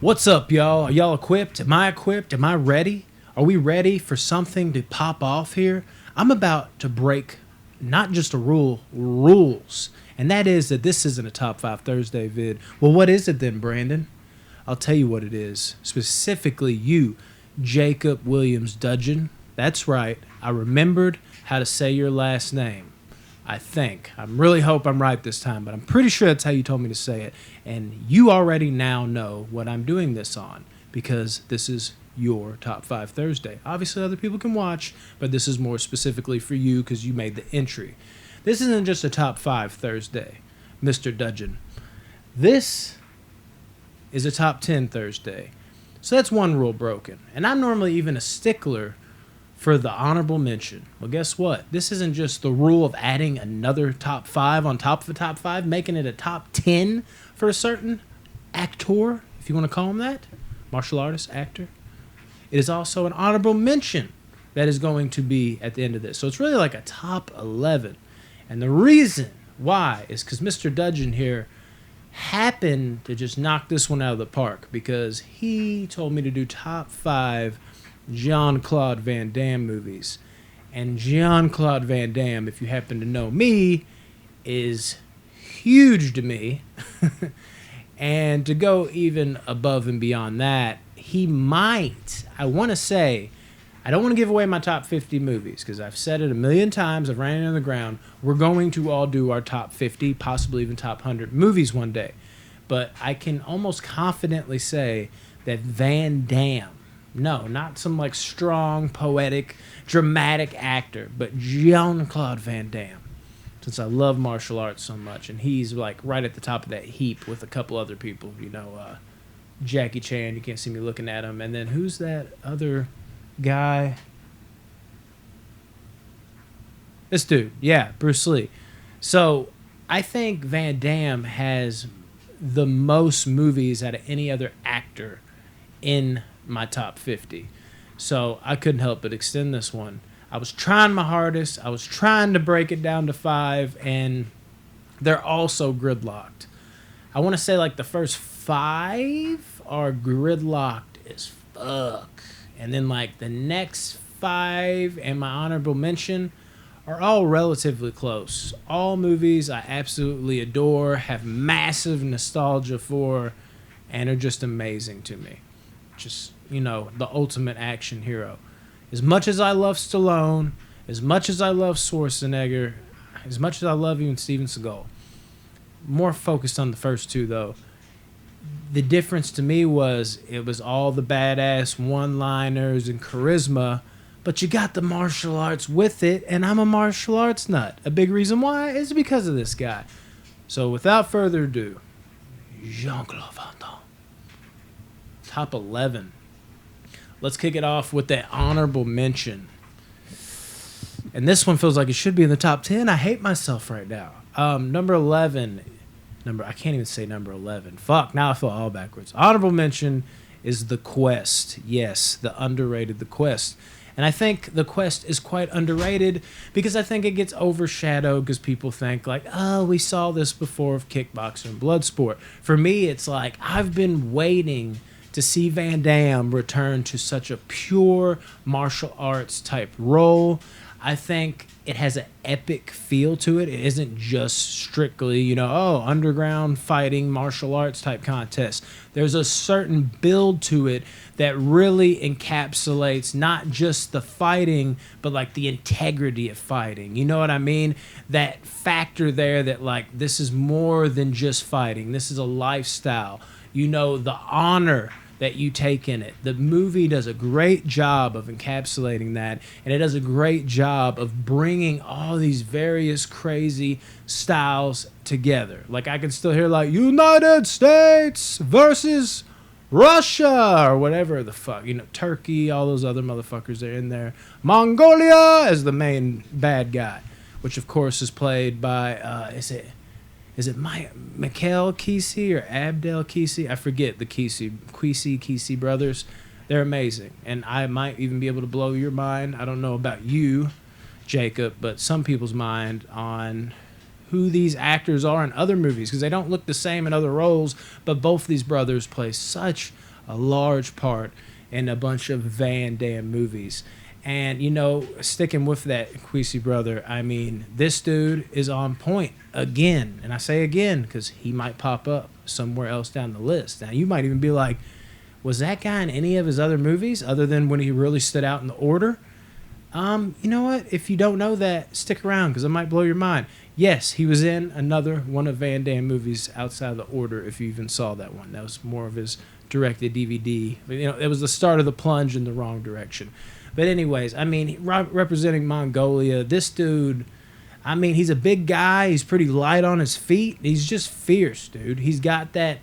What's up, y'all? Are y'all equipped? Am I equipped? Am I ready? Are we ready for something to pop off here? I'm about to break not just a rule, rules. And that is that this isn't a Top 5 Thursday vid. Well, what is it then, Brandon? I'll tell you what it is. Specifically you, Jacob Williams Dudgeon. That's right. I remembered how to say your last name. I think. I really hope I'm right this time, but I'm pretty sure that's how you told me to say it. And you already now know what I'm doing this on, because this is your Top 5 Thursday. Obviously, other people can watch, but this is more specifically for you because you made the entry. This isn't just a Top 5 Thursday, Mr. Dudgeon. This is a Top 10 Thursday. So that's one rule broken. And I'm normally even a stickler for the honorable mention. Well, guess what? This isn't just the rule of adding another top 5 on top of a top 5, making it a top 10 for a certain actor, if you want to call him that, martial artist, actor. It is also an honorable mention that is going to be at the end of this. So it's really like a top 11. And the reason why is because Mr. Dudgeon here happened to just knock this one out of the park, because he told me to do top 5 Jean-Claude Van Damme movies. And Jean-Claude Van Damme, if you happen to know me, is huge to me. And to go even above and beyond that, he might, I want to say, I don't want to give away my top 50 movies, because I've said it a million times, I've ran it on the ground. We're going to all do our top 50, possibly even top 100 movies one day. But I can almost confidently say that Van Damme, no, not some like strong, poetic, dramatic actor, but Jean-Claude Van Damme. Since I love martial arts so much, and he's like right at the top of that heap with a couple other people, Jackie Chan, you can't see me looking at him. And then who's that other guy? This dude, yeah, Bruce Lee. So I think Van Damme has the most movies out of any other actor in my top 50. So I couldn't help but extend this one. I was trying my hardest. I was trying to break it down to 5, and they're all so gridlocked. I want to say like the first 5 are gridlocked as fuck. And then like the next 5 and my honorable mention are all relatively close. All movies I absolutely adore, have massive nostalgia for, and are just amazing to me. Just, the ultimate action hero. As much as I love Stallone, as much as I love Schwarzenegger, as much as I love even Steven Seagal, more focused on the first 2 though. The difference to me was it was all the badass one-liners and charisma, but you got the martial arts with it, and I'm a martial arts nut. A big reason why is because of this guy. So without further ado, Jean-Claude Van Damme. Top 11. Let's kick it off with that honorable mention. And this one feels like it should be in the top 10. I hate myself right now. Number 11. I can't even say number 11. Fuck, now I feel all backwards. Honorable mention is The Quest. Yes, the underrated The Quest. And I think The Quest is quite underrated because I think it gets overshadowed because people think like, oh, we saw this before of Kickboxer and Bloodsport. For me, it's like I've been waiting to see Van Damme return to such a pure martial arts type role. I think it has an epic feel to it. It isn't just strictly, underground fighting martial arts type contest. There's a certain build to it that really encapsulates not just the fighting, but like the integrity of fighting. You know what I mean? That factor there that like this is more than just fighting. This is a lifestyle. The honor that you take in it. The movie does a great job of encapsulating that, and it does a great job of bringing all these various crazy styles together. Like I can still hear like United States versus Russia or whatever the fuck, Turkey, all those other motherfuckers are in there. Mongolia as the main bad guy, which of course is played by is it Mikhail Kesey or Abdel Kesey? I forget the Kesey brothers. They're amazing. And I might even be able to blow your mind. I don't know about you, Jacob, but some people's mind on who these actors are in other movies, because they don't look the same in other roles, but both these brothers play such a large part in a bunch of Van Damme movies. And, sticking with that, Queasy brother, I mean, this dude is on point again. And I say again because he might pop up somewhere else down the list. Now, you might even be like, was that guy in any of his other movies other than when he really stood out in the order? You know what? If you don't know that, stick around because it might blow your mind. Yes, he was in another one of Van Damme movies outside of the order, if you even saw that one. That was more of his directed DVD. It was the start of the plunge in the wrong direction. But anyways, I mean, representing Mongolia, this dude, I mean, he's a big guy. He's pretty light on his feet. He's just fierce, dude. He's got that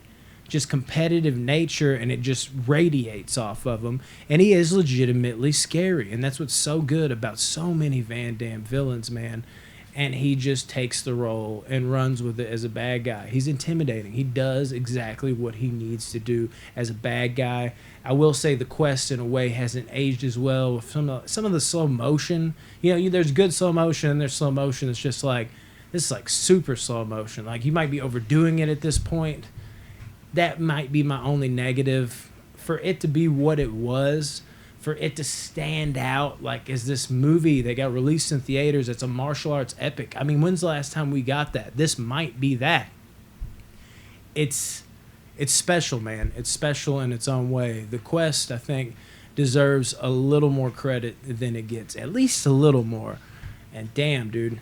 just competitive nature, and it just radiates off of him. And he is legitimately scary. And that's what's so good about so many Van Damme villains, man. And he just takes the role and runs with it as a bad guy. He's intimidating. He does exactly what he needs to do as a bad guy. I will say the quest, in a way, hasn't aged as well with some of the slow motion. There's good slow motion, and there's slow motion that's just like, this is like super slow motion. Like, you might be overdoing it at this point. That might be my only negative. For it to be what it was, for it to stand out like as this movie that got released in theaters, it's a martial arts epic. I mean, when's the last time we got that? This might be that. It's special, man. It's special in its own way. The quest, I think, deserves a little more credit than it gets. At least a little more. And damn, dude,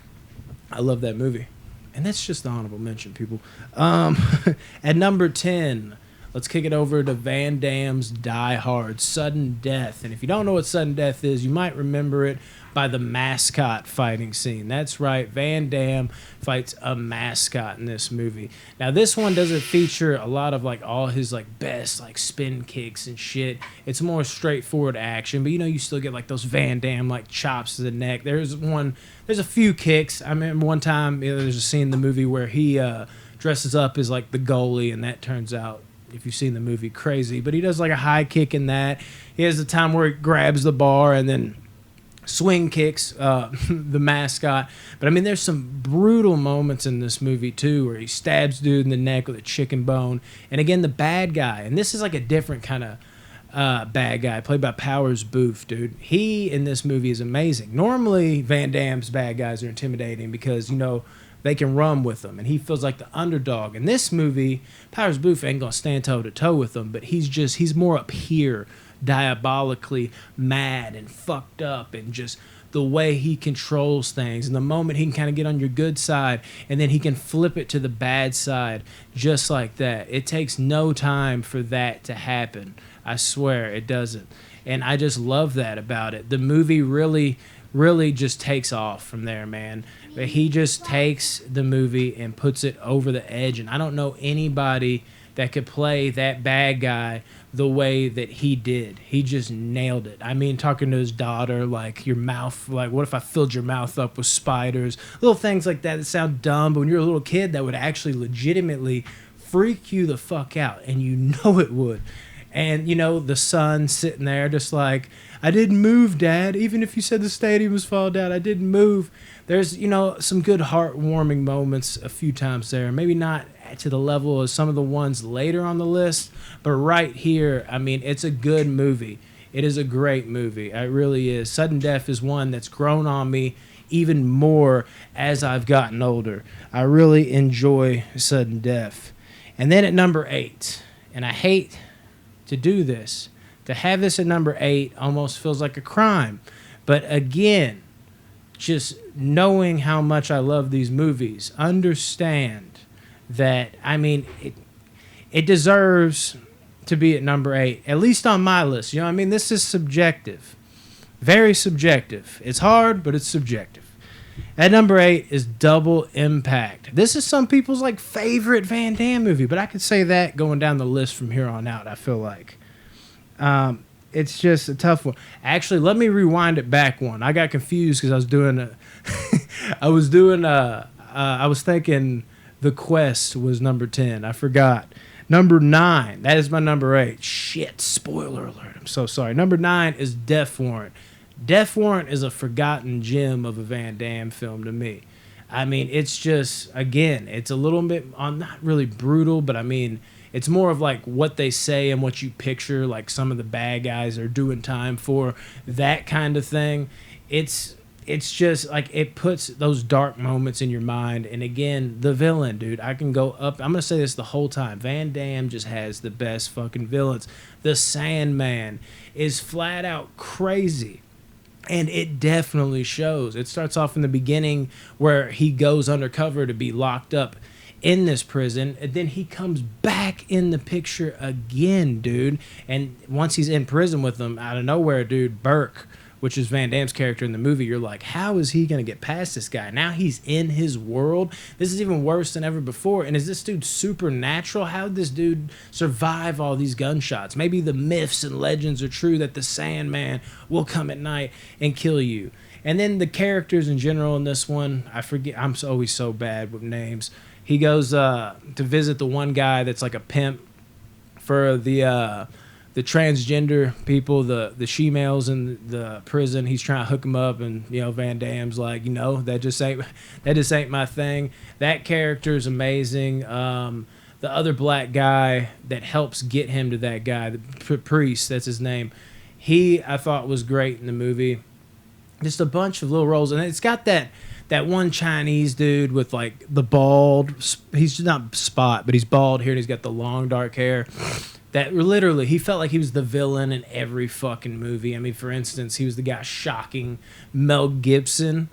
I love that movie. And that's just the honorable mention, people. At number 10, let's kick it over to Van Damme's Die Hard, Sudden Death. And if you don't know what Sudden Death is, you might remember it by the mascot fighting scene. That's right, Van Damme fights a mascot in this movie. Now, this one doesn't feature a lot of like all his like best like spin kicks and shit. It's more straightforward action, but you still get like those Van Damme like chops to the neck. There's a few kicks. I remember one time there's a scene in the movie where he dresses up as like the goalie, and that turns out, if you've seen the movie, crazy. But he does like a high kick in that. He has the time where he grabs the bar and then swing kicks the mascot. But I mean, there's some brutal moments in this movie too, where he stabs dude in the neck with a chicken bone. And again, the bad guy, and this is like a different kind of bad guy, played by Powers Boothe, dude. He in this movie is amazing. Normally, Van Damme's bad guys are intimidating because they can run with them, and he feels like the underdog. In this movie, Powers Boothe ain't gonna stand toe to toe with them, but he's more up here, diabolically mad and fucked up, and just the way he controls things, and the moment he can kind of get on your good side, and then he can flip it to the bad side just like that. It takes no time for that to happen. I swear it doesn't. And I just love that about it. The movie really just takes off from there, man. But he just takes the movie and puts it over the edge. And I don't know anybody that could play that bad guy the way that he did. He just nailed it. I mean, talking to his daughter, like, your mouth, like, what if I filled your mouth up with spiders? Little things like that sound dumb, but when you're a little kid, that would actually legitimately freak you the fuck out. And it would. And, the son sitting there just like, I didn't move, Dad. Even if you said the stadium was falling down, I didn't move. There's, some good heartwarming moments a few times there. Maybe not to the level of some of the ones later on the list, but right here, I mean, it's a good movie. It is a great movie. It really is. Sudden Death is one that's grown on me even more as I've gotten older. I really enjoy Sudden Death. And then at number 8, and I hate to do this, to have this at number 8 almost feels like a crime. But again, just knowing how much I love these movies, understand that, I mean, it deserves to be at number 8, at least on my list. You know what I mean? This is subjective. Very subjective. It's hard, but it's subjective. At number 8 is Double Impact. This is some people's like favorite Van Damme movie, but I could say that going down the list from here on out, I feel like. It's just a tough one. Actually, let me rewind it back one. I got confused because I was thinking The Quest was number 10. I forgot. Number 9, that is my number 8. Shit, spoiler alert. I'm so sorry. Number 9 is Death Warrant. Death Warrant is a forgotten gem of a Van Damme film to me. I mean, it's just, again, it's a little bit, not really brutal, but I mean, It's more of like what they say and what you picture, like some of the bad guys are doing time for, that kind of thing. It's just like it puts those dark moments in your mind. And again, the villain, dude, I can go up. I'm going to say this the whole time. Van Damme just has the best fucking villains. The Sandman is flat out crazy. And it definitely shows. It starts off in the beginning where he goes undercover to be locked up in this prison, and then he comes back in the picture again, dude. And once he's in prison with them, out of nowhere, dude, Burke, which is Van Damme's character in the movie, you're like, how is he going to get past this guy? Now he's in his world. This is even worse than ever before. And is this dude supernatural? How did this dude survive all these gunshots? Maybe the myths and legends are true that the Sandman will come at night and kill you. And then the characters in general in this one, I forget, I'm always so bad with names. He goes to visit the one guy that's like a pimp for the transgender people, the she-males in the prison. He's trying to hook them up, and Van Damme's like, that just ain't my thing. That character is amazing. The other black guy that helps get him to that guy, the priest, that's his name, I thought was great in the movie. Just a bunch of little roles, and it's got that one Chinese dude with like the bald, he's not spot, but he's bald here and he's got the long dark hair. That literally, he felt like he was the villain in every fucking movie. I mean, for instance, he was the guy shocking Mel Gibson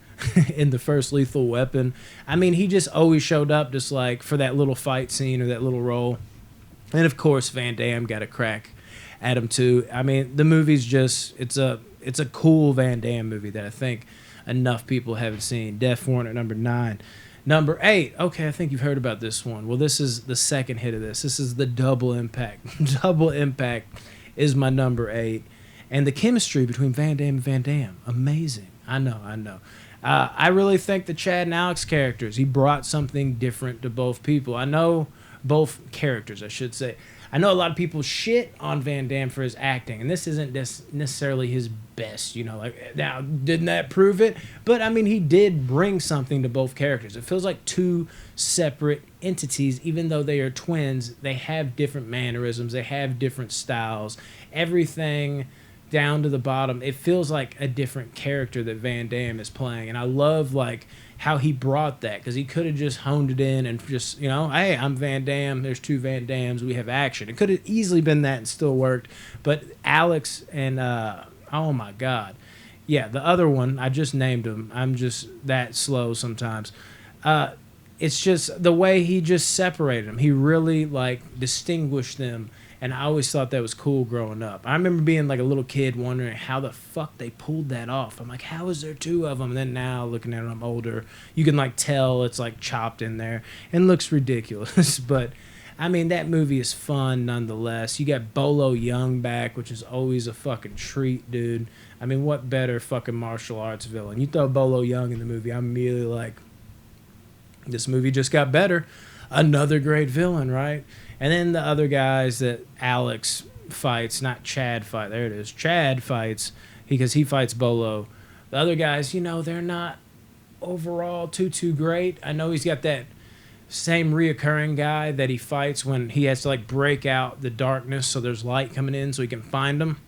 in the first Lethal Weapon. I mean, he just always showed up just like for that little fight scene or that little role. And of course, Van Damme got a crack at him too. I mean, the movie's just, it's a cool Van Damme movie that I think enough people haven't seen. Death Warrant at number 9. Number 8. Okay, I think you've heard about this one. Well, this is the second hit of this. This is the Double Impact. Double Impact is my number 8. And the chemistry between Van Damme and Van Damme, amazing. I know. I really think the Chad and Alex characters, he brought something different to both people. I know both characters, I should say. I know a lot of people shit on Van Damme for his acting, and this isn't necessarily his best, now, didn't that prove it? But, I mean, he did bring something to both characters. It feels like two separate entities, even though they are twins. They have different mannerisms. They have different styles. Everything down to the bottom, it feels like a different character that Van Damme is playing, and I love, how he brought that, because he could have just honed it in and just, hey, I'm Van Damme, there's two Van Dammes, we have action. It could have easily been that and still worked, but Alex and, oh my God. Yeah, the other one, I just named him. I'm just that slow sometimes. It's just the way he just separated them. He really, distinguished them, and I always thought that was cool growing up. I remember being like a little kid wondering how the fuck they pulled that off. I'm like, how is there two of them? And then now, looking at it, I'm older, you can tell it's chopped in there and looks ridiculous. But, I mean, that movie is fun nonetheless. You got Bolo Young back, which is always a fucking treat, dude. I mean, what better fucking martial arts villain? You throw Bolo Young in the movie, I'm immediately like, this movie just got better. Another great villain, right? And then the other guys that Alex fights, not Chad fight, there it is. Chad fights because he fights Bolo. The other guys, they're not overall too great. I know he's got that same reoccurring guy that he fights when he has to break out the darkness so there's light coming in so he can find him.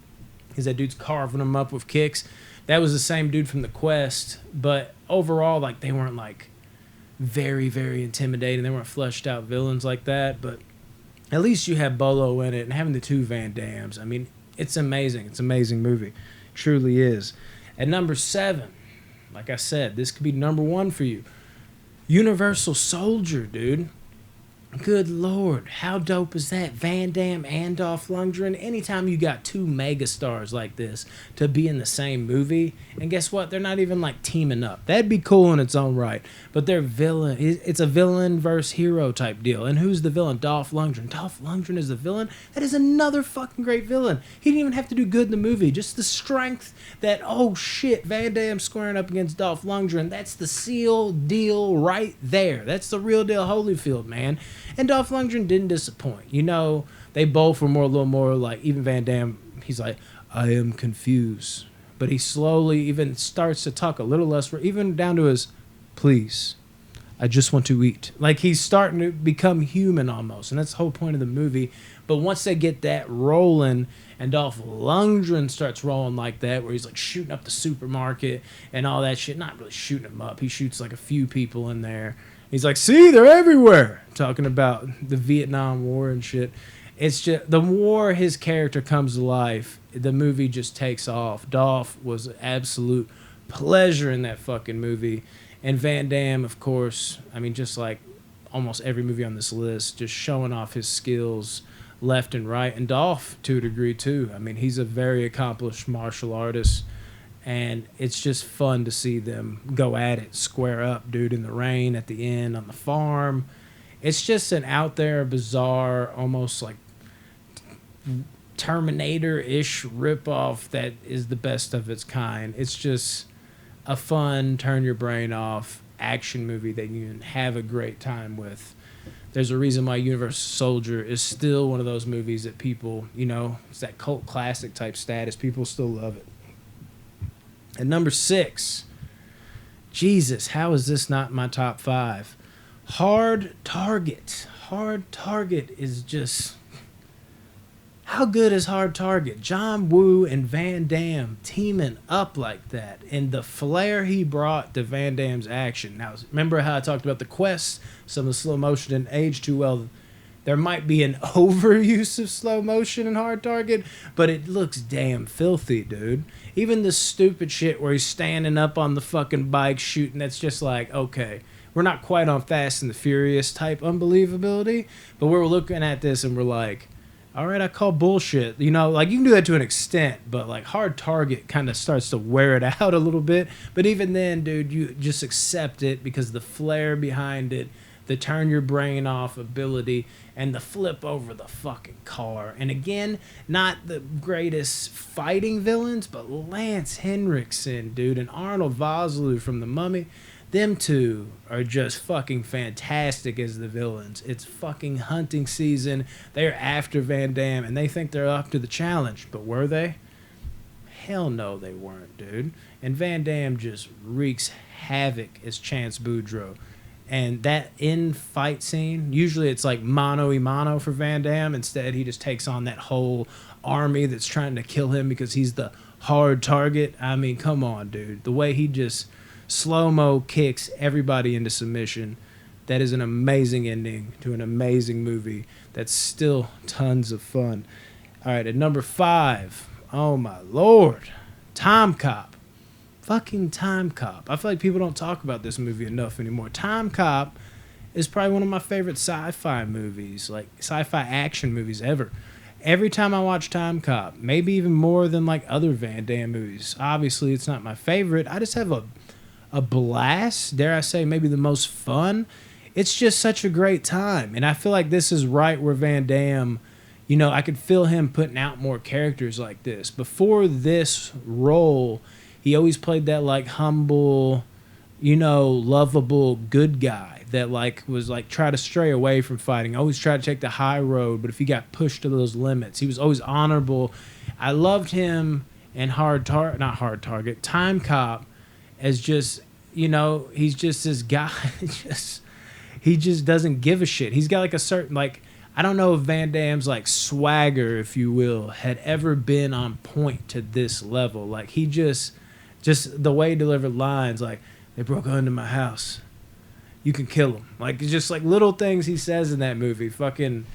Because that dude's carving him up with kicks. That was the same dude from The Quest, but overall, they weren't very, very intimidating. They weren't fleshed out villains like that, but at least you have Bolo in it, and having the two Van Dammes. I mean, it's amazing. It's an amazing movie. It truly is. At number 7, like I said, this could be number 1 for you. Universal Soldier, dude. Good Lord. How dope is that? Van Damme and Dolph Lundgren. Anytime you got two megastars like this to be in the same movie, and guess what? They're not even teaming up. That'd be cool in its own right. But they're villain. It's a villain versus hero type deal. And who's the villain? Dolph Lundgren. Dolph Lundgren is the villain? That is another fucking great villain. He didn't even have to do good in the movie. Just the strength that, oh shit, Van Damme squaring up against Dolph Lundgren. That's the seal deal right there. That's the real deal Holyfield, man. And Dolph Lundgren didn't disappoint. They both were a little more even Van Damme, he's like, I am confused. But he slowly even starts to talk a little less, even down to his, please, I just want to eat. Like, he's starting to become human almost, and that's the whole point of the movie. But once they get that rolling, and Dolph Lundgren starts rolling like that, where he's like shooting up the supermarket and all that shit. Not really shooting them up. He shoots like a few people in there. He's like, see, they're everywhere. Talking about the Vietnam War and shit. It's just the more his character comes to life, the movie just takes off. Dolph was an absolute pleasure in that fucking movie. And Van Damme, of course, I mean, just like almost every movie on this list, just showing off his skills left and right. And Dolph, to a degree, too. I mean, he's a very accomplished martial artist. And it's just fun to see them go at it, square up, dude, in the rain at the end on the farm. It's just an out there, bizarre, almost like Terminator-ish ripoff that is the best of its kind. It's just a fun, turn your brain off action movie that you can have a great time with. There's a reason why Universal Soldier is still one of those movies that people, you know, it's that cult classic type status. People still love it. At number 6, Jesus, how is this not my top 5? Hard Target. Hard Target is just... How good is Hard Target? John Woo and Van Damme teaming up like that, and the flair he brought to Van Damme's action. Now, remember how I talked about the quests? Some of the slow motion didn't age too well. There might be an overuse of slow motion in Hard Target, but it looks damn filthy, dude. Even the stupid shit where he's standing up on the fucking bike shooting, that's just like, okay, we're not quite on Fast and the Furious type unbelievability, but we're looking at this and we're like, all right, I call bullshit. You know, like, you can do that to an extent, but like Hard Target kind of starts to wear it out a little bit. But even then, dude, you just accept it because the flair behind it, the turn your brain off ability, and the flip over the fucking car. And again, not the greatest fighting villains, but Lance Henriksen, dude, and Arnold Vosloo from The Mummy. Them two are just fucking fantastic as the villains. It's fucking hunting season. They're after Van Damme, and they think they're up to the challenge. But were they? Hell no, they weren't, dude. And Van Damme just wreaks havoc as Chance Boudreaux. And that in-fight scene, usually it's like mano-a-mano for Van Damme. Instead, he just takes on that whole army that's trying to kill him because he's the hard target. I mean, come on, dude. The way he just... slow-mo kicks everybody into submission. That is an amazing ending to an amazing movie that's still tons of fun. All right, at number 5, oh my lord, Time Cop. Fucking Time Cop. I feel like people don't talk about this movie enough anymore. Time Cop is probably one of my favorite sci-fi movies, like sci-fi action movies ever. Every time I watch Time Cop, maybe even more than like other Van Damme movies. Obviously, it's not my favorite. I just have a blast, dare I say, maybe the most fun. It's just such a great time. And I feel like this is right where Van Damme, you know, I could feel him putting out more characters like this. Before this role, he always played that like humble, you know, lovable good guy that like was like try to stray away from fighting, always try to take the high road, but if he got pushed to those limits, he was always honorable. I loved him in Time Cop, as just, you know, he's just this guy. He just doesn't give a shit. He's got like a certain, like, I don't know if Van Damme's like swagger, if you will, had ever been on point to this level. Like, he just the way he delivered lines, like, they broke into my house, you can kill them. Like, it's just like little things he says in that movie. Fucking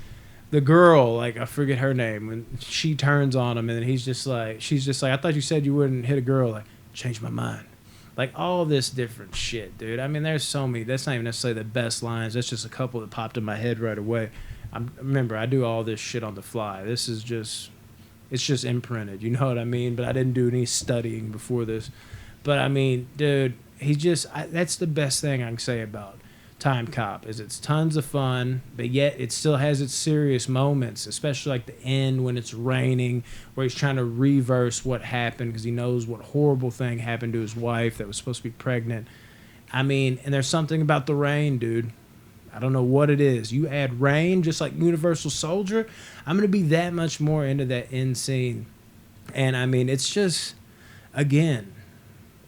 the girl, like, I forget her name, when she turns on him and then she's just like, I thought you said you wouldn't hit a girl. Like, change my mind. Like, all this different shit, dude. I mean, there's so many. That's not even necessarily the best lines. That's just a couple that popped in my head right away. Remember, I do all this shit on the fly. This is just... It's just imprinted. You know what I mean? But I didn't do any studying before this. But, I mean, dude, he just... that's the best thing I can say about Time Cop, is it's tons of fun, but yet it still has its serious moments, especially like the end when it's raining, where he's trying to reverse what happened because he knows what horrible thing happened to his wife that was supposed to be pregnant. I mean, and there's something about the rain, dude. I don't know what it is. You add rain, just like Universal Soldier, I'm going to be that much more into that end scene. And I mean, it's just, again,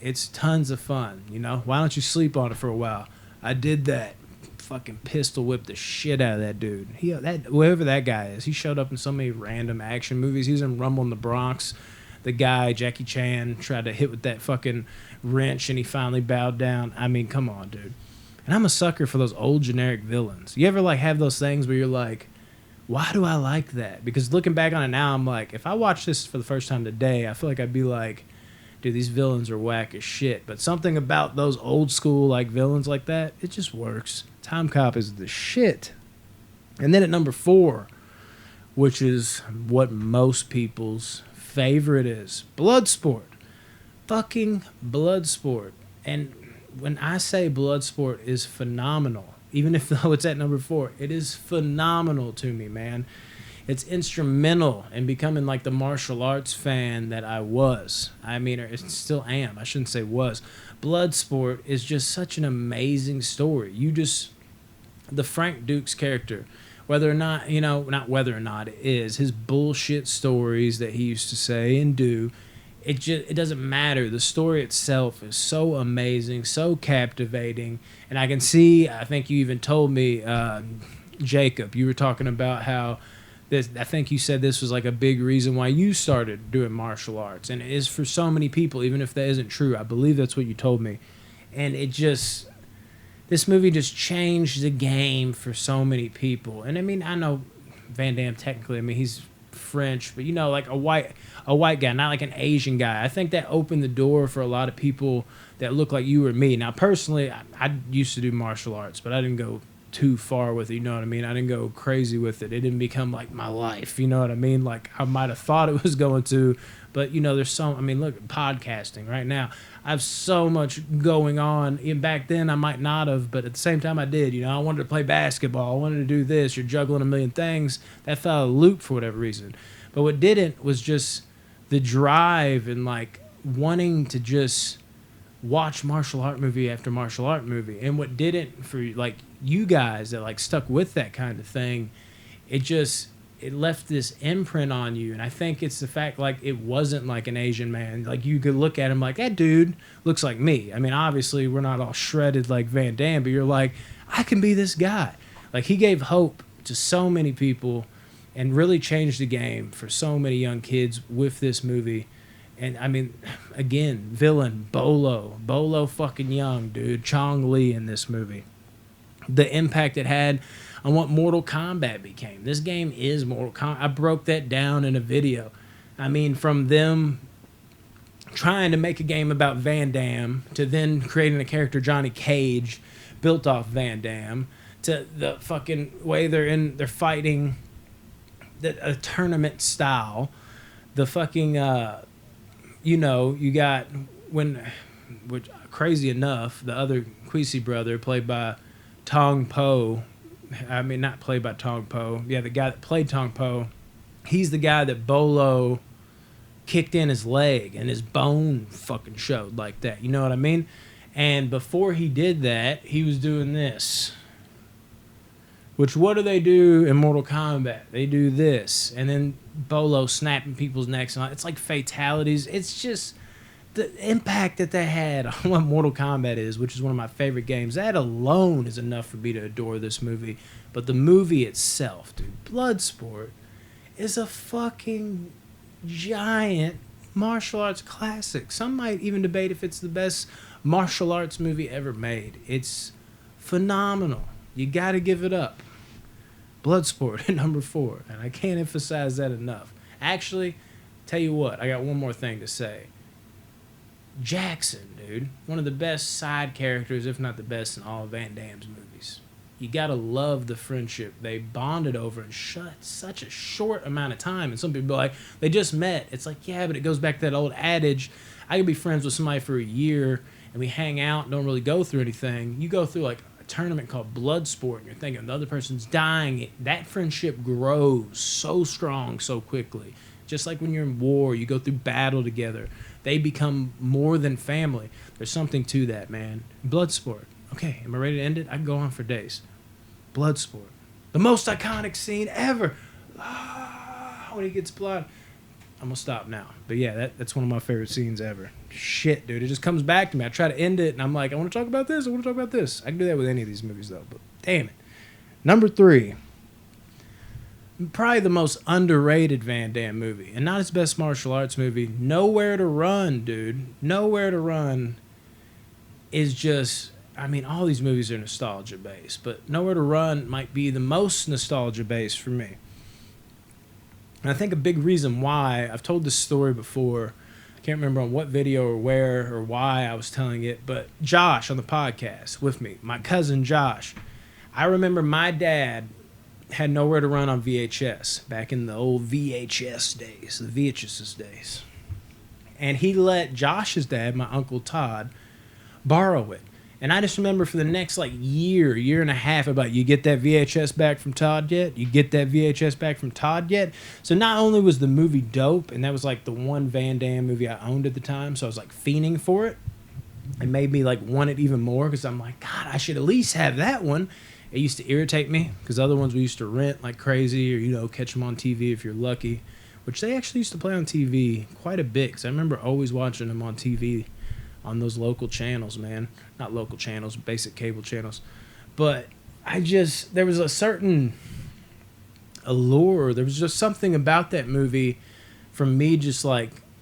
it's tons of fun, you know? Why don't you sleep on it for a while? I did that. Fucking pistol whipped the shit out of that dude. Whoever that guy is, he showed up in so many random action movies. He was in Rumble in the Bronx. The guy, Jackie Chan, tried to hit with that fucking wrench and he finally bowed down. I mean, come on, dude. And I'm a sucker for those old generic villains. You ever like have those things where you're like, why do I like that? Because looking back on it now, I'm like, if I watched this for the first time today, I feel like I'd be like, dude, these villains are whack as shit. But something about those old school like villains like that, it just works. Time Cop is the shit. And then at number 4, which is what most people's favorite is, Bloodsport. Fucking Bloodsport. And when I say Bloodsport is phenomenal, even if though it's at number 4, it is phenomenal to me, man. It's instrumental in becoming like the martial arts fan that I was. I mean, or still am. I shouldn't say was. Bloodsport is just such an amazing story. The Frank Dukes character, whether or not, not whether or not it is, his bullshit stories that he used to say and do, it doesn't matter. The story itself is so amazing, so captivating. And I can see, I think you even told me, Jacob, you were talking about how I think you said this was like a big reason why you started doing martial arts. And it is for so many people, even if that isn't true. I believe that's what you told me. And this movie just changed the game for so many people. And I mean, I know Van Damme technically, I mean, he's French, but like a white guy, not like an Asian guy. I think that opened the door for a lot of people that look like you or me. Now, personally, I used to do martial arts, but I didn't go too far with it, you know what I mean? I didn't go crazy with it. It didn't become like my life, you know what I mean? Like I might have thought it was going to, but there's look, podcasting right now. I have so much going on. Even back then I might not have, but at the same time I did. I wanted to play basketball. I wanted to do this. You're juggling a million things. That fell out of the loop for whatever reason. But what didn't was just the drive and like wanting to just watch martial art movie after martial art movie. And what didn't for like you guys that like stuck with that kind of thing, it left this imprint on you. And I think it's the fact like it wasn't like an Asian man. Like you could look at him like, that dude looks like me. I mean, obviously we're not all shredded like Van Damme, but you're like, I can be this guy. Like he gave hope to so many people and really changed the game for so many young kids with this movie. And I mean, again, villain, Bolo fucking young, dude. Chong Li in this movie. The impact it had on what Mortal Kombat became. This game is Mortal Kombat. I broke that down in a video. I mean, from them trying to make a game about Van Damme to then creating a character, Johnny Cage, built off Van Damme, to the fucking way they're fighting a tournament style. The fucking, you got which crazy enough, the other Quisi brother played by Tong Po. I mean, not played by Tong Po. Yeah, the guy that played Tong Po. He's the guy that Bolo kicked in his leg and his bone fucking showed like that. You know what I mean? And before he did that, he was doing this. Which, what do they do in Mortal Kombat? They do this. And then Bolo snapping people's necks. And it's like fatalities. It's just the impact that had on what Mortal Kombat is, which is one of my favorite games. That alone is enough for me to adore this movie. But the movie itself, dude, Bloodsport, is a fucking giant martial arts classic. Some might even debate if it's the best martial arts movie ever made. It's phenomenal. You got to give it up. Bloodsport at number 4. And I can't emphasize that enough. Actually, tell you what, I got one more thing to say. Jackson, dude. One of the best side characters, if not the best in all of Van Damme's movies. You got to love the friendship they bonded over in such a short amount of time. And some people are like, they just met. It's like, yeah, but it goes back to that old adage. I could be friends with somebody for a year and we hang out and don't really go through anything. You go through like tournament called Bloodsport and you're thinking the other person's dying, that friendship grows so strong so quickly. Just like when you're in war, you go through battle together. They become more than family. There's something to that, man. Bloodsport. Okay, am I ready to end it? I can go on for days. Bloodsport. The most iconic scene ever. When he gets blood. I'm gonna stop now. But yeah, that's one of my favorite scenes ever. Shit, dude, it just comes back to me. I try to end it, and I'm like, I want to talk about this. I want to talk about this. I can do that with any of these movies, though. But damn it. Number 3, probably the most underrated Van Damme movie, and not his best martial arts movie. Nowhere to Run, dude. Nowhere to Run is just. I mean, all these movies are nostalgia based, but Nowhere to Run might be the most nostalgia based for me. And I think a big reason why, I've told this story before, I can't remember on what video or where or why I was telling it, but Josh on the podcast with me, my cousin Josh, I remember my dad had Nowhere to Run on VHS back in the old VHS days, the VHS days. And he let Josh's dad, my Uncle Todd, borrow it. And I just remember for the next year and a half about, you get that VHS back from Todd yet? You get that VHS back from Todd yet? So not only was the movie dope, and that was the one Van Damme movie I owned at the time, so I was fiending for it. It made me want it even more because I'm like, God, I should at least have that one. It used to irritate me because other ones we used to rent like crazy, or catch them on TV if you're lucky, which they actually used to play on TV quite a bit because I remember always watching them on TV on those local channels, man. Not local channels, basic cable channels. But there was a certain allure. There was just something about that movie from me just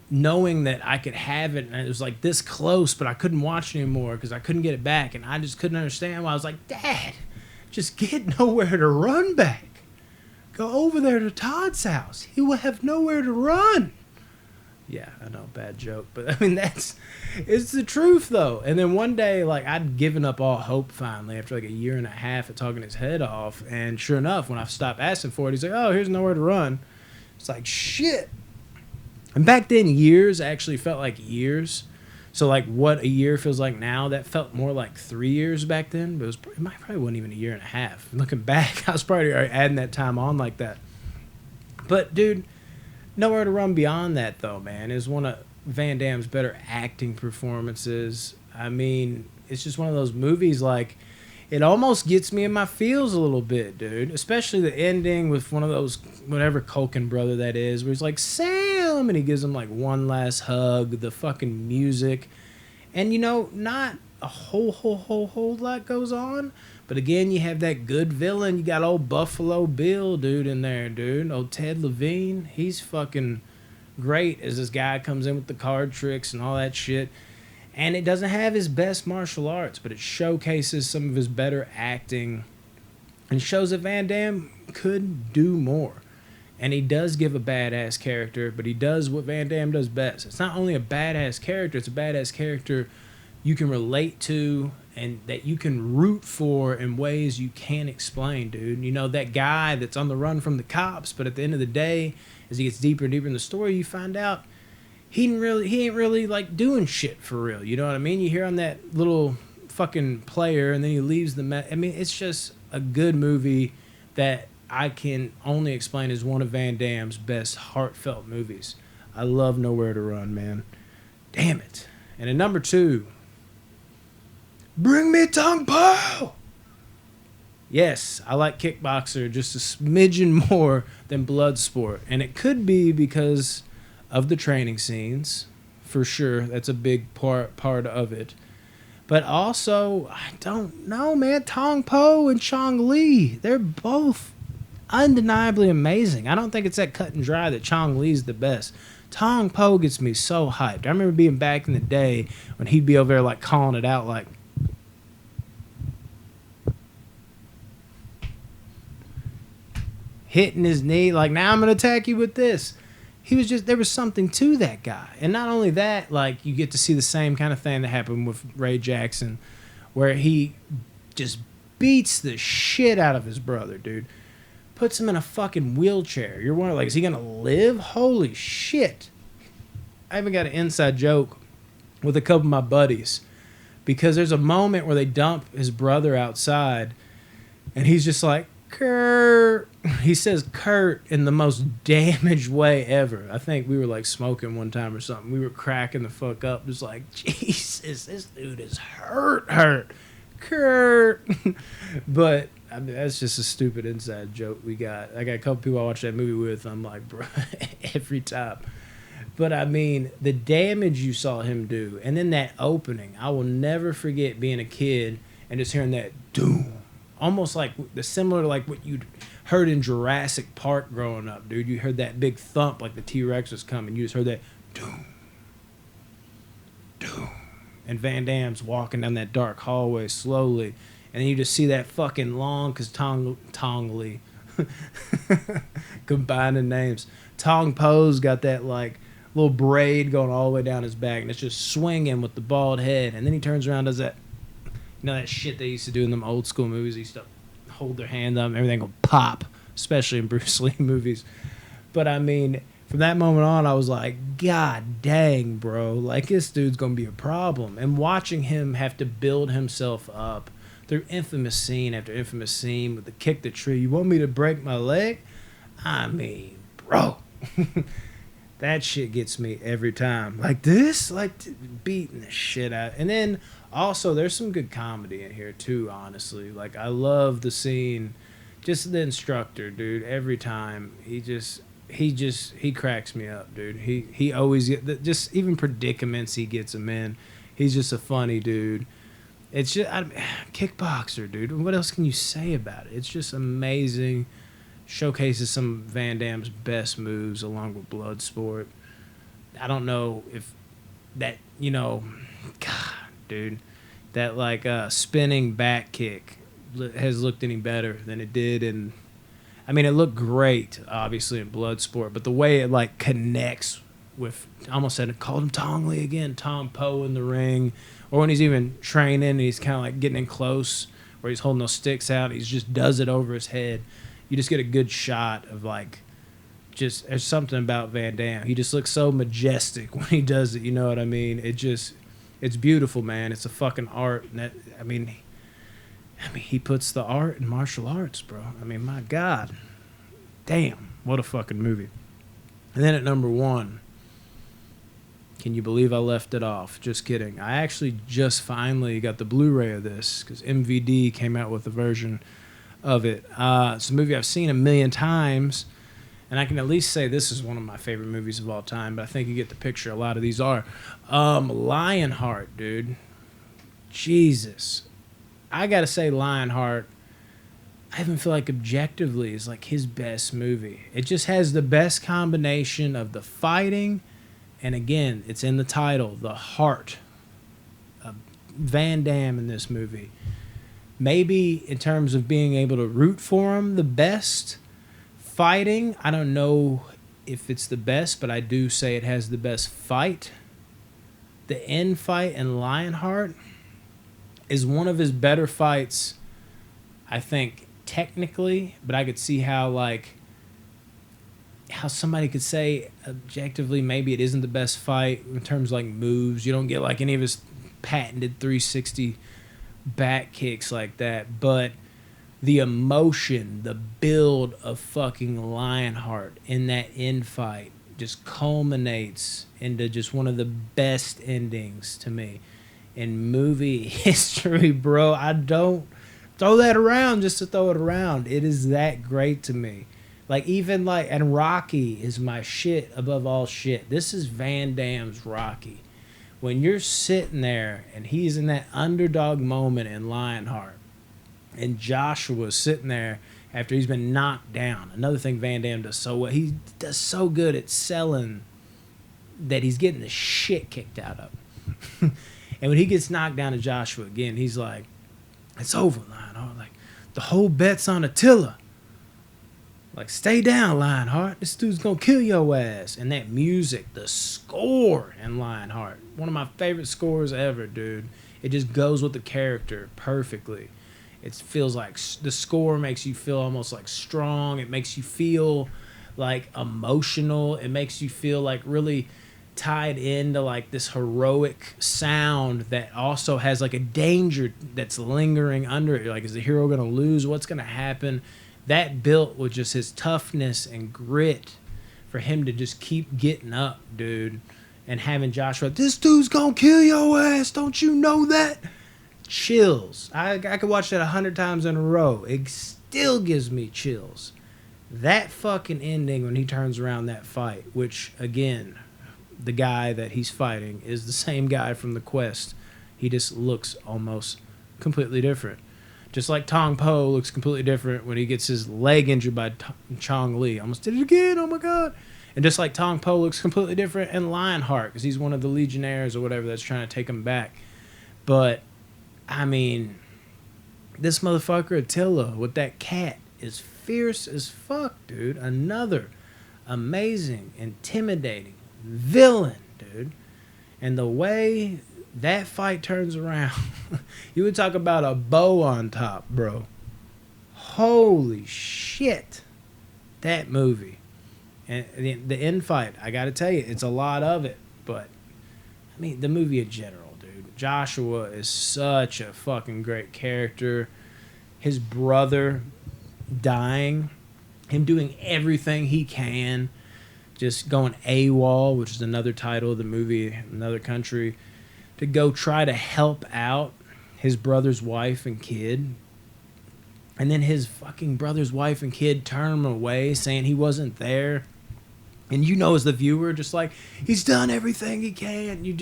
knowing that I could have it, and it was this close, but I couldn't watch it anymore because I couldn't get it back, and I just couldn't understand why. I was like, Dad, just get Nowhere to Run back. Go over there to Todd's house. He will have nowhere to run. Yeah, I know, bad joke, but I mean, it's the truth though. And then one day, I'd given up all hope finally after a year and a half of talking his head off. And sure enough, when I stopped asking for it, he's like, oh, here's Nowhere to Run. It's shit. And back then, years actually felt like years. So what a year feels like now, that felt more like 3 years back then. But it probably wasn't even a year and a half. Looking back, I was probably adding that time on like that. But dude, Nowhere to Run beyond that, though, man, is one of Van Damme's better acting performances. I mean, it's just one of those movies, it almost gets me in my feels a little bit, dude. Especially the ending with one of those, whatever Culkin brother that is, where he's like, Sam! And he gives him, one last hug, the fucking music. And, not a whole lot goes on. But again, you have that good villain. You got old Buffalo Bill dude in there, dude. Old Ted Levine. He's fucking great as this guy comes in with the card tricks and all that shit. And it doesn't have his best martial arts, but it showcases some of his better acting and shows that Van Damme could do more. And he does give a badass character, but he does what Van Damme does best. It's not only a badass character, it's a badass character you can relate to and that you can root for in ways you can't explain, dude. That guy that's on the run from the cops, but at the end of the day, as he gets deeper and deeper in the story, you find out he ain't really doing shit for real. You know what I mean? You hear on that little fucking player, and then he leaves the I mean, it's just a good movie that I can only explain as one of Van Damme's best heartfelt movies. I love Nowhere to Run, man. Damn it. And at number 2, bring me Tong Po! Yes, I like Kickboxer just a smidgen more than Bloodsport. And it could be because of the training scenes, for sure. That's a big part of it. But also, I don't know, man. Tong Po and Chong Li, they're both undeniably amazing. I don't think it's that cut and dry that Chong Li's the best. Tong Po gets me so hyped. I remember being back in the day when he'd be over there calling it out hitting his knee, now I'm going to attack you with this. There was something to that guy. And not only that, you get to see the same kind of thing that happened with Ray Jackson, where he just beats the shit out of his brother, dude. Puts him in a fucking wheelchair. You're wondering, is he going to live? Holy shit. I even got an inside joke with a couple of my buddies, because there's a moment where they dump his brother outside, and he's just like, Kurt. He says Kurt in the most damaged way ever. I think we were smoking one time or something. We were cracking the fuck up. Just Jesus, this dude is hurt. Kurt. But I mean, that's just a stupid inside joke we got. I got a couple people I watched that movie with. I'm like, bro, every time. But I mean, the damage you saw him do, and then that opening, I will never forget being a kid and just hearing that doom, almost like the similar to like what you'd heard in Jurassic Park growing up, dude. You heard that big thump like the T-Rex was coming. You just heard that doom, doom, and Van Damme's walking down that dark hallway slowly, and then you just see that fucking long, cause Tong Lee, combining names. Tong Po's got that like little braid going all the way down his back, and it's just swinging with the bald head. And then he turns around, does that, you know, that shit they used to do in them old school movies. They used to hold their hand up, and everything will pop, especially in Bruce Lee movies. But I mean, from that moment on, I was like, God dang, bro, like this dude's gonna be a problem. And watching him have to build himself up through infamous scene after infamous scene with the kick the tree. You want me to break my leg? I mean, bro. That shit gets me every time. Like this, like beating the shit out. And then also there's some good comedy in here too, honestly. Like I love the scene, just the instructor, dude. Every time he cracks me up, dude. He always just even predicaments he gets him in. He's just a funny dude. It's just kickboxer, dude. What else can you say about it? It's just amazing. Showcases some of Van Damme's best moves along with Bloodsport. I don't know if that, you know, God, dude, that like spinning back kick has looked any better than it did. And I mean, it looked great, obviously, in Bloodsport, but the way it like connects with, I almost said, called him Tong Lee again, Tom Poe in the ring, or when he's even training and he's kind of like getting in close where he's holding those sticks out, he just does it over his head. You just get a good shot of like, just there's something about Van Damme. He just looks so majestic when he does it. You know what I mean? It's beautiful, man. It's a fucking art. And that, I mean, he puts the art in martial arts, bro. I mean, my God, damn, what a fucking movie. And then at number 1, can you believe I left it off? Just kidding. I actually just finally got the Blu-ray of this because MVD came out with a version of it. It's a movie I've seen a million times, and I can at least say this is one of my favorite movies of all time, but I think you get the picture. A lot of these are. Lionheart, dude. Jesus. I gotta say Lionheart, I even feel like objectively is like his best movie. It just has the best combination of the fighting, and again, it's in the title, the heart of Van Damme in this movie. Maybe in terms of being able to root for him, the best. Fighting, I don't know if it's the best, but I do say it has the best fight. The end fight in Lionheart is one of his better fights, I think, technically, but I could see how somebody could say objectively maybe it isn't the best fight in terms of like moves. You don't get like any of his patented 360 back kicks like that, but the emotion, the build of fucking Lionheart in that end fight just culminates into just one of the best endings to me in movie history, bro. I don't throw that around just to throw it around. It is that great to me. Like even like, and Rocky is my shit above all shit. This is Van Damme's Rocky. When you're sitting there and he's in that underdog moment in Lionheart, and Joshua's sitting there after he's been knocked down. Another thing Van Damme does so well, he does so good at selling that he's getting the shit kicked out of him. And when he gets knocked down to Joshua again, he's like, it's over, Lionheart. Like, the whole bet's on Attila. Like, stay down, Lionheart. This dude's gonna kill your ass. And that music, the score in Lionheart, one of my favorite scores ever, dude. It just goes with the character perfectly. It feels like the score makes you feel almost like strong. It makes you feel like emotional. It makes you feel like really tied into like this heroic sound that also has like a danger that's lingering under it. Like, is the hero gonna lose? What's gonna happen? That built with just his toughness and grit for him to just keep getting up, dude. And having Joshua, this dude's gonna kill your ass. Don't you know that? Chills. I could watch that 100 times in a row. It still gives me chills. That fucking ending when he turns around that fight, which, again, the guy that he's fighting is the same guy from The Quest. He just looks almost completely different. Just like Tong Po looks completely different when he gets his leg injured by Chong Li. Almost did it again, oh my god. And just like Tong Po looks completely different in Lionheart, because he's one of the Legionnaires or whatever that's trying to take him back. But, I mean, this motherfucker Attila with that cat is fierce as fuck, dude. Another amazing, intimidating villain, dude. And the way that fight turns around, you would talk about a bow on top, bro. Holy shit. That movie. And the end fight, I gotta tell you, it's a lot of it. But, I mean, the movie in general, dude. Joshua is such a fucking great character. His brother dying, him doing everything he can, just going AWOL, which is another title of the movie, another country, to go try to help out his brother's wife and kid. And then his fucking brother's wife and kid turn him away, saying he wasn't there. And you know, as the viewer, just like, he's done everything he can. You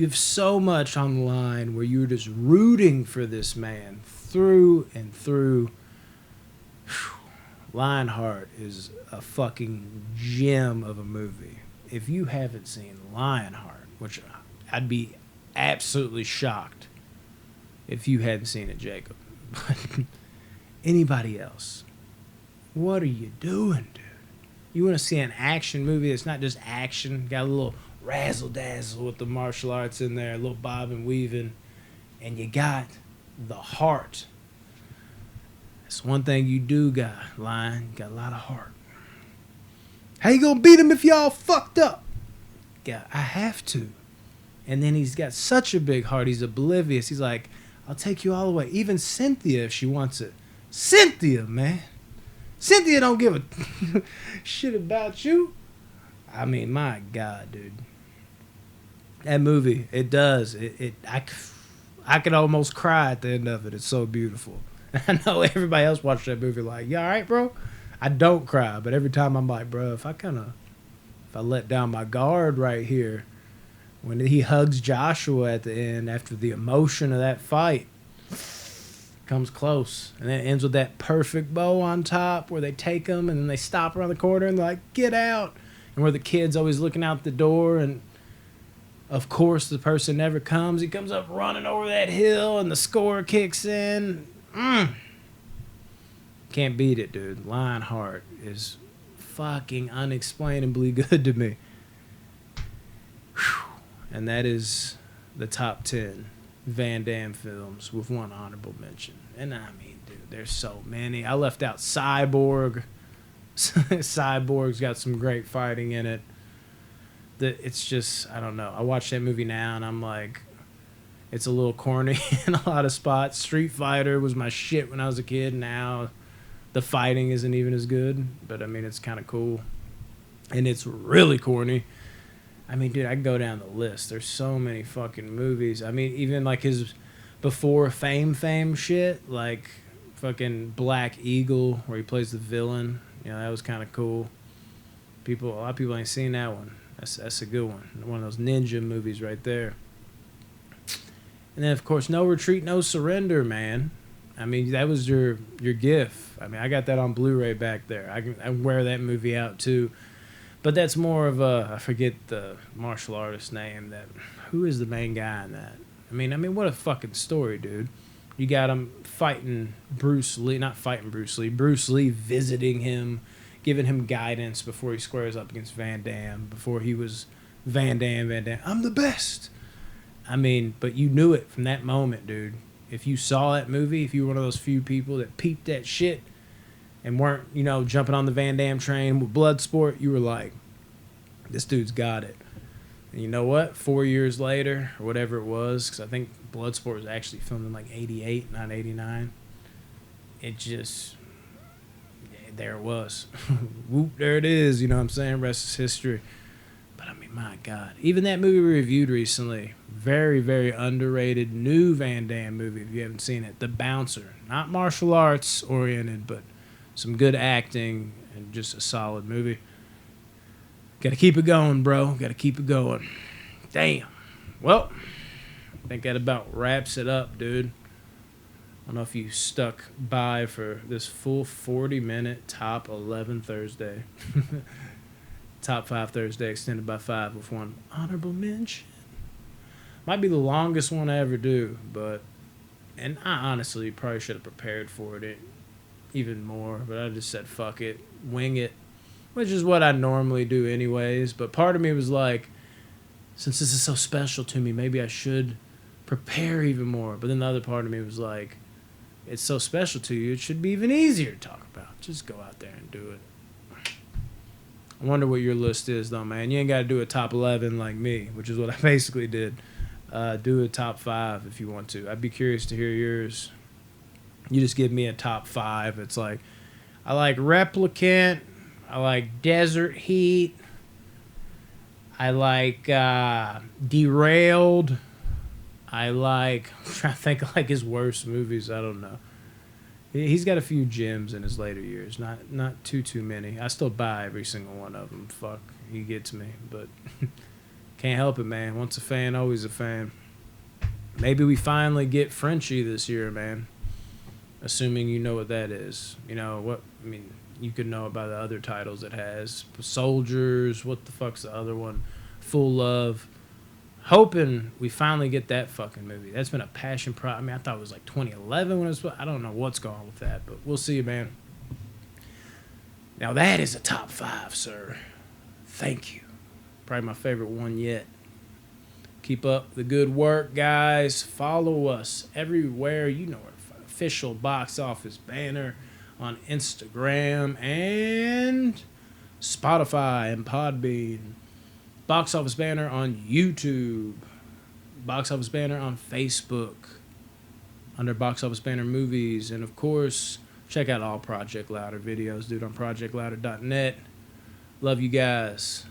have so much on the line where you're just rooting for this man through and through. Lionheart is a fucking gem of a movie. If you haven't seen Lionheart, which I'd be absolutely shocked if you hadn't seen it, Jacob. But anybody else, what are you doing, dude? You want to see an action movie that's not just action, got a little razzle-dazzle with the martial arts in there, a little bobbing, weaving, and you got the heart. That's one thing you do got, Lion. You got a lot of heart. How you gonna beat him if y'all fucked up? Yeah, I have to. And then he's got such a big heart, he's oblivious. He's like, I'll take you all the way. Even Cynthia, if she wants it. Cynthia, man. Cynthia don't give a shit about you. I mean, my God, dude. That movie, it does. I could almost cry at the end of it. It's so beautiful. I know everybody else watched that movie like, you all right, bro? I don't cry, but every time I'm like, bro, if I let down my guard right here, when he hugs Joshua at the end after the emotion of that fight, comes close. And then it ends with that perfect bow on top where they take him and then they stop around the corner and they're like, get out. And where the kid's always looking out the door and of course the person never comes. He comes up running over that hill and the score kicks in. Can't beat it, dude. Lionheart is fucking unexplainably good to me. Whew. And that is the top 10 Van Damme films with one honorable mention. And I mean, dude, there's so many. I left out Cyborg. Cyborg's got some great fighting in it. It's just, I don't know. I watch that movie now and I'm like, it's a little corny in a lot of spots. Street Fighter was my shit when I was a kid. Now the fighting isn't even as good, but I mean, it's kind of cool. And it's really corny. I mean, dude, I can go down the list. There's so many fucking movies. I mean, even like his before fame shit, like fucking Black Eagle, where he plays the villain. You know, that was kind of cool. A lot of people ain't seen that one. That's a good one. One of those ninja movies right there. And then, of course, No Retreat, No Surrender, man. I mean, that was your gift. I mean, I got that on Blu-ray back there. I wear that movie out, too. But that's more of a, I forget the martial artist name. Who is the main guy in that? I mean, what a fucking story, dude. You got him fighting Bruce Lee, not fighting Bruce Lee, Bruce Lee visiting him, giving him guidance before he squares up against Van Damme, before he was Van Damme, I'm the best. I mean, but you knew it from that moment, dude. If you saw that movie, if you were one of those few people that peeped that shit and weren't, you know, jumping on the Van Damme train with Bloodsport, you were like, this dude's got it. And you know what? 4 years later, or whatever it was, because I think Bloodsport was actually filmed in like 88, not 89. It just, there it was. Whoop, there it is. You know what I'm saying? Rest is history. But I mean, my God. Even that movie we reviewed recently, very, very underrated new Van Damme movie if you haven't seen it. The Bouncer. Not martial arts oriented, but some good acting and just a solid movie. Gotta keep it going, bro. Gotta keep it going. Damn. Well, I think that about wraps it up, dude. I don't know if you stuck by for this full 40-minute top 11 Thursday. Top 5 Thursday extended by 5 with one honorable mention. Might be the longest one I ever do, but... And I honestly probably should have prepared for it even more, but I just said, fuck it. Wing it. Which is what I normally do anyways. But part of me was like, since this is so special to me, maybe I should prepare even more. But then the other part of me was like, it's so special to you, it should be even easier to talk about. Just go out there and do it. I wonder what your list is, though, man. You ain't got to do a top 11 like me, which is what I basically did. Do a top 5 if you want to. I'd be curious to hear yours. You just give me a top 5. It's like, I like Replicant. I like Desert Heat. I like Derailed. I like... I'm trying to think of like his worst movies. I don't know. He's got a few gems in his later years. Not too many. I still buy every single one of them. Fuck, he gets me. But can't help it, man. Once a fan, always a fan. Maybe we finally get Frenchie this year, man. Assuming you know what that is. You know what? I mean, you could know about the other titles it has. Soldiers. What the fuck's the other one? Full Love. Hoping we finally get that fucking movie. That's been a passion project. I mean, I thought it was like 2011 when it was... I don't know what's going on with that, but we'll see, man. Now that is a top 5, sir. Thank you. Probably my favorite one yet. Keep up the good work, guys. Follow us everywhere. You know our official Box Office Banner on Instagram and Spotify and Podbean. Box Office Banner on YouTube. Box Office Banner on Facebook. Under Box Office Banner Movies. And, of course, check out all Project Louder videos, dude, on projectlouder.net. Love you guys.